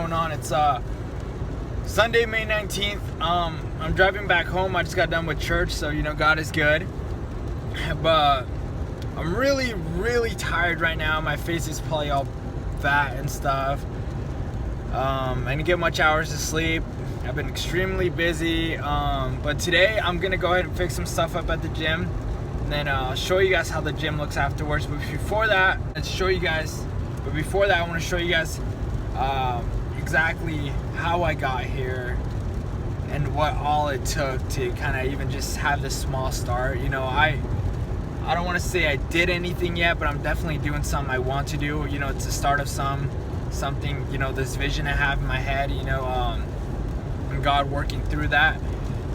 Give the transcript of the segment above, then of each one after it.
going on? It's Sunday, May 19th. I'm driving back home. I just got done with church, so God is good. But I'm really tired right now. My face is probably all fat and stuff. I didn't get much hours of sleep. I've been extremely busy. But today I'm gonna go ahead and fix some stuff up at the gym, and then I'll show you guys how the gym looks afterwards. But before that, I want to show you guys exactly how I got here and what all it took to kind of even just have this small start. I don't want to say I did anything yet, but I'm definitely doing something I want to do. It's the start of something, this vision I have in my head, and God working through that.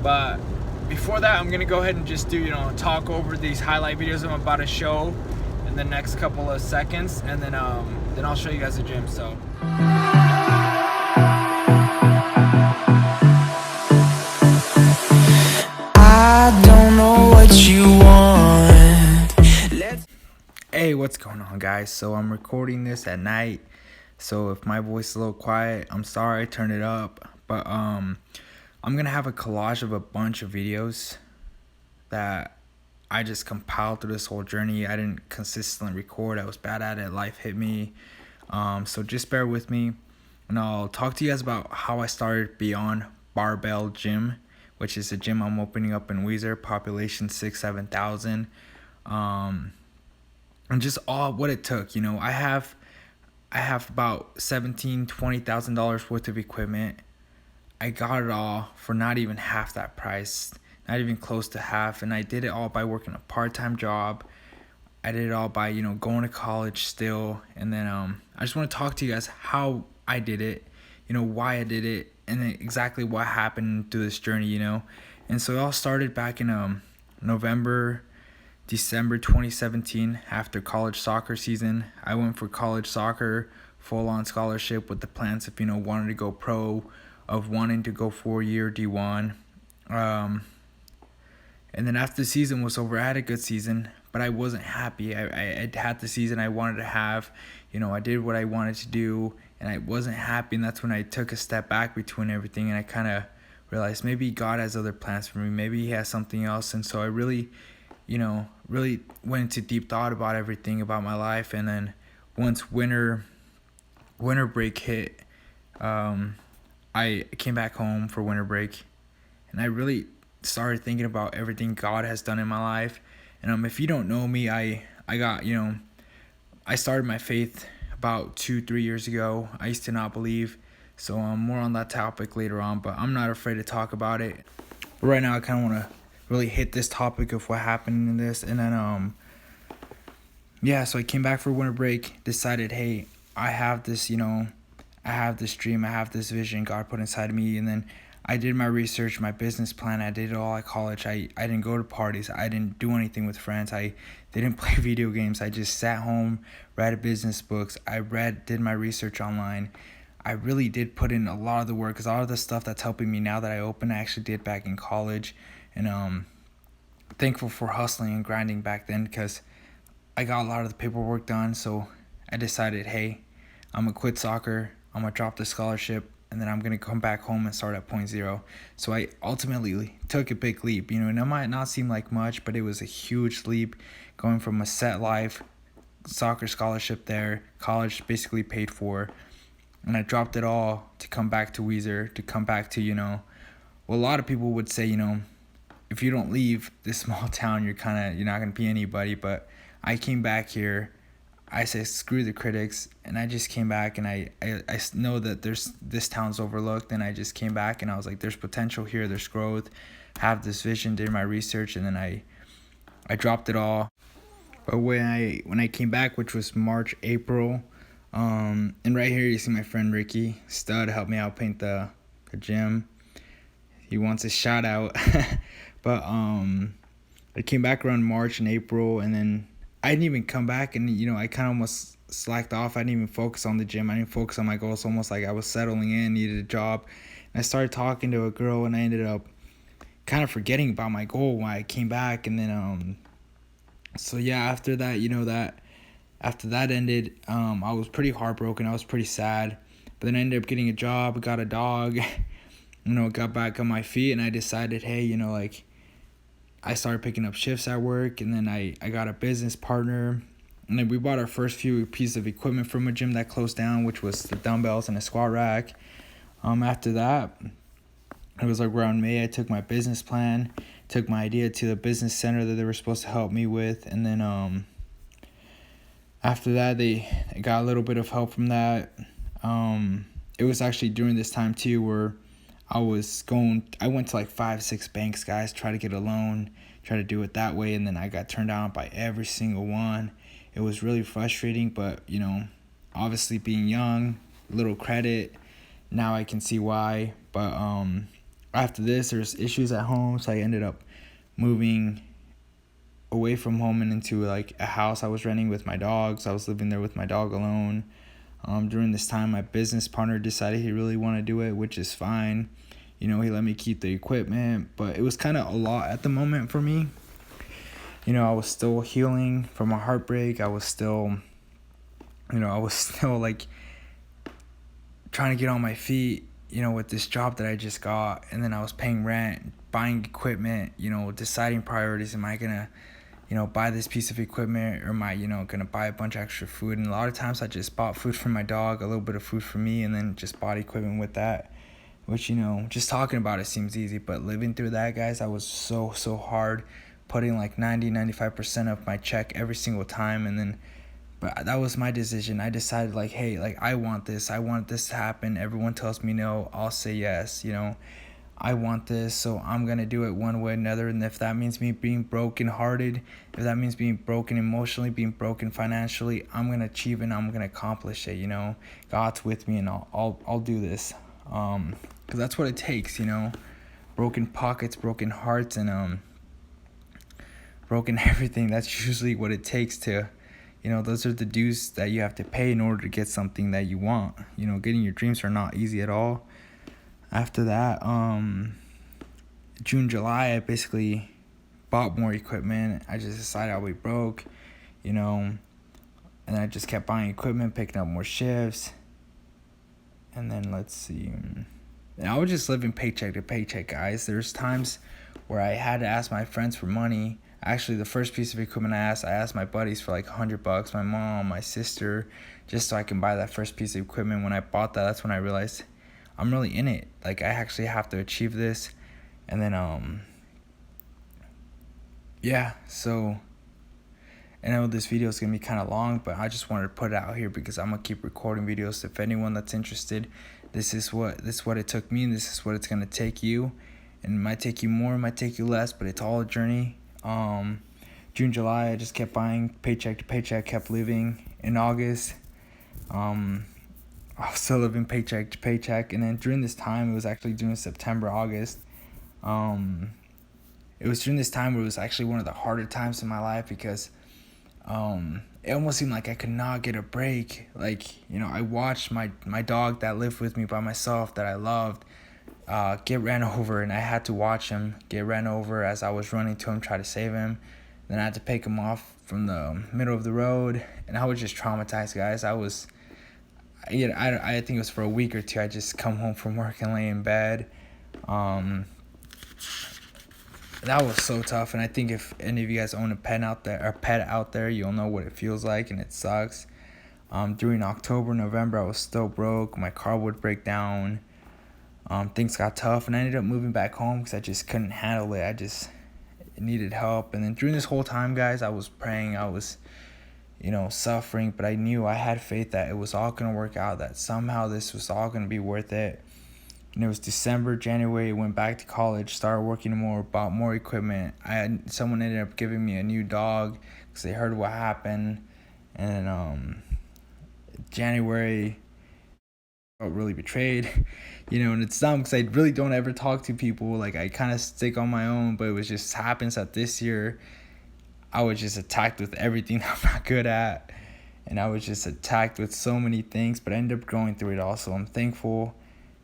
But before that, I'm gonna go ahead and just do, talk over these highlight videos I'm about to show in the next couple of seconds, and then I'll show you guys the gym. So I don't know what you want. Hey, what's going on, guys? So I'm recording this at night, so if my voice is a little quiet, I'm sorry. I turned it up. But I'm gonna have a collage of a bunch of videos that I just compiled through this whole journey. I didn't consistently record. I was bad at it. Life hit me. So just bear with me, and I'll talk to you guys about how I started Beyond Barbell Gym, which is a gym I'm opening up in Weezer, population 6,000-7,000. And just all what it took. I have about $17,000-$20,000 worth of equipment. I got it all for not even half that price, not even close to half, and I did it all by working a part-time job. I did it all by going to college still, and then I just want to talk to you guys how I did it, why I did it, and then exactly what happened through this journey, And so it all started back in December 2017 after college soccer season. I went for college soccer, full-on scholarship with the plans of wanting to go pro, of wanting to go 4-year D1. And then after the season was over, I had a good season, but I wasn't happy. I had the season I wanted to have. I did what I wanted to do, and I wasn't happy. And that's when I took a step back between everything, and I kind of realized maybe God has other plans for me. Maybe he has something else. And so I really went into deep thought about everything about my life. And then once winter break hit, I came back home for winter break, and I really started thinking about everything God has done in my life. And if you don't know me, I got, I started my faith about 2-3 years ago. I used to not believe, so more on that topic later on, but I'm not afraid to talk about it. But right now I kind of want to really hit this topic of what happened in this. And then so I came back for winter break, decided, hey, I have this, I have this dream, I have this vision God put inside of me. And then I did my research, my business plan. I did it all at college. I didn't go to parties. I didn't do anything with friends. I didn't play video games. I just sat home, read business books. Did my research online. I really did put in a lot of the work, because a lot of the stuff that's helping me now that I open, I actually did back in college. And thankful for hustling and grinding back then, because I got a lot of the paperwork done. So I decided, hey, I'm going to quit soccer. I'm going to drop the scholarship, and then I'm going to come back home and start at point zero. So I ultimately took a big leap. And it might not seem like much, but it was a huge leap, going from a set life, soccer scholarship there, college basically paid for, and I dropped it all to come back to Weezer, to come back to, a lot of people would say, if you don't leave this small town, you're not going to be anybody. But I came back here. I said, screw the critics, and I just came back, and I know that this town's overlooked, and I just came back, and I was like, there's potential here, there's growth, have this vision, did my research, and then I dropped it all. But when I came back, which was March, April, and right here you see my friend Ricky, stud, helped me out paint the gym. He wants a shout out. But I came back around March and April, and then I didn't even come back, and I kind of almost slacked off. I didn't even focus on the gym. I didn't focus on my goals. Almost like I was settling in, needed a job. And I started talking to a girl, and I ended up kind of forgetting about my goal when I came back. And then so yeah, after that, after that ended, I was pretty heartbroken. I was pretty sad. But then I ended up getting a job, got a dog, got back on my feet, and I decided, hey, like, I started picking up shifts at work, and then I got a business partner, and then we bought our first few pieces of equipment from a gym that closed down, which was the dumbbells and a squat rack. After that, it was like around May, I took my business plan, took my idea to the business center that they were supposed to help me with, and then after that, they got a little bit of help from that. It was actually during this time too where I went to like 5-6 banks, guys, try to get a loan, try to do it that way, and then I got turned down by every single one. It was really frustrating, but obviously being young, little credit, now I can see why. But after this, there's issues at home, so I ended up moving away from home and into like a house I was renting with my dogs. I was living there with my dog alone. During this time, my business partner decided he really wanted to do it, which is fine. He let me keep the equipment, but it was kind of a lot at the moment for me. I was still healing from a heartbreak. I was still like trying to get on my feet, with this job that I just got. And then I was paying rent, buying equipment, deciding priorities. Am I going to buy this piece of equipment, or am I, gonna buy a bunch of extra food? And a lot of times I just bought food for my dog, a little bit of food for me, and then just bought equipment with that, which, just talking about it seems easy, but living through that, guys, I was so hard, putting like 90-95% of my check every single time. But that was my decision. I decided like, hey, like, I want this to happen. Everyone tells me no, I'll say yes. I want this, so I'm going to do it one way or another. And if that means me being brokenhearted, if that means being broken emotionally, being broken financially, I'm going to achieve it and I'm going to accomplish it, God's with me, and I'll do this. Because that's what it takes, broken pockets, broken hearts, and broken everything. That's usually what it takes to, those are the dues that you have to pay in order to get something that you want. Getting your dreams are not easy at all. After that, June, July, I basically bought more equipment. I just decided I'll be broke, and I just kept buying equipment, picking up more shifts. And then let's see. And I was just living paycheck to paycheck, guys. There's times where I had to ask my friends for money. Actually, the first piece of equipment I asked my buddies for like $100, my mom, my sister, just so I can buy that first piece of equipment. When I bought that, that's when I realized I'm really in it. Like, I actually have to achieve this. And then, yeah, so I know this video is going to be kind of long, but I just wanted to put it out here because I'm going to keep recording videos. If anyone that's interested, this is what it took me, and this is what it's going to take you. And it might take you more, it might take you less, but it's all a journey. June, July, I just kept buying paycheck to paycheck, kept living. In August, I was still living paycheck to paycheck. And then during this time, it was actually during September, August. It was during this time where it was actually one of the harder times in my life because it almost seemed like I could not get a break. Like, I watched my dog that lived with me by myself that I loved get ran over, and I had to watch him get ran over as I was running to him, try to save him. Then I had to pick him off from the middle of the road, and I was just traumatized, guys. I think it was for a week or two. I just come home from work and lay in bed. That was so tough, and I think if any of you guys own a pet out there, you'll know what it feels like, and it sucks. During October, November, I was still broke. My car would break down. Things got tough, and I ended up moving back home because I just couldn't handle it. I just needed help. And then during this whole time, guys, I was praying. I was, suffering, but I knew I had faith that it was all going to work out, that somehow this was all going to be worth it. And it was December, January, went back to college, started working more, bought more equipment. Someone ended up giving me a new dog because they heard what happened. And then January, I felt really betrayed, and it's dumb because I really don't ever talk to people. Like, I kind of stick on my own, but it was just happens that this year I was just attacked with everything I'm not good at, and I was just attacked with so many things, but I ended up going through it all, so I'm thankful.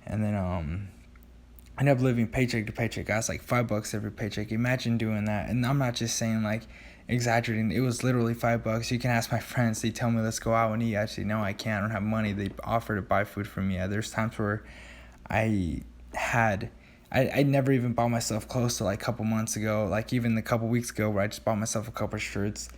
And then I ended up living paycheck to paycheck, guys, like $5 every paycheck. Imagine doing that. And I'm not just saying like exaggerating. It was literally $5. You can ask my friends. They tell me let's go out and eat. Actually, no, I can't. I don't have money. They offer to buy food for me. There's times where I never even bought myself clothes till like a couple months ago. Like even a couple weeks ago, where I just bought myself a couple shirts.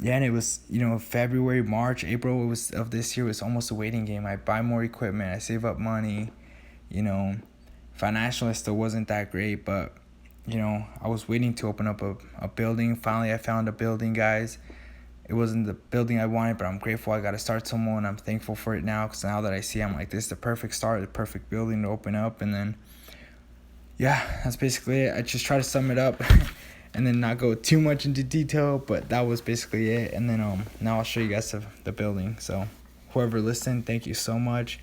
Yeah, and it was, February, March, April of this year was almost a waiting game. I buy more equipment, I save up money, financially still wasn't that great, but, I was waiting to open up a building. Finally, I found a building, guys. It wasn't the building I wanted, but I'm grateful I got to start somewhere, and I'm thankful for it now, because now that I see, I'm like, this is the perfect start, the perfect building to open up, and then, yeah, that's basically it. I just try to sum it up. And then not go too much into detail, but that was basically it. And then now I'll show you guys the building. So whoever listened, thank you so much.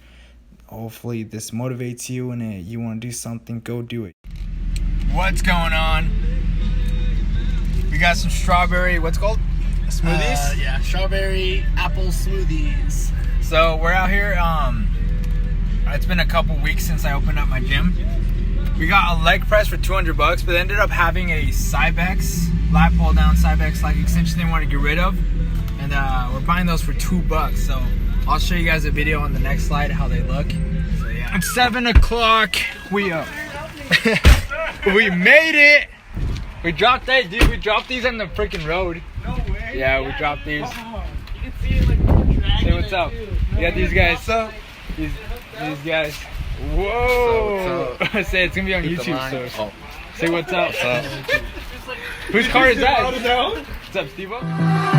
Hopefully this motivates you, and you want to do something, go do it. What's going on? We got some strawberry, what's it called? Smoothies? Yeah, strawberry apple smoothies. So we're out here. It's been a couple weeks since I opened up my gym. We got a leg press for $200, but they ended up having a setbacks, lat pull down setbacks, like extension they want to get rid of, and we're buying those for $2. So I'll show you guys a video on the next slide how they look. So yeah, it's 7 o'clock. We up. We made it. We dropped that, dude. We dropped these on the freaking road. No way. Yeah, we dropped these. Oh, you can see it like dragging. Say what's up. We got these guys. What's up? These guys. Whoa! So, say it's gonna be on YouTube. So say what's up. Whose car is that? What's up, Steve-O?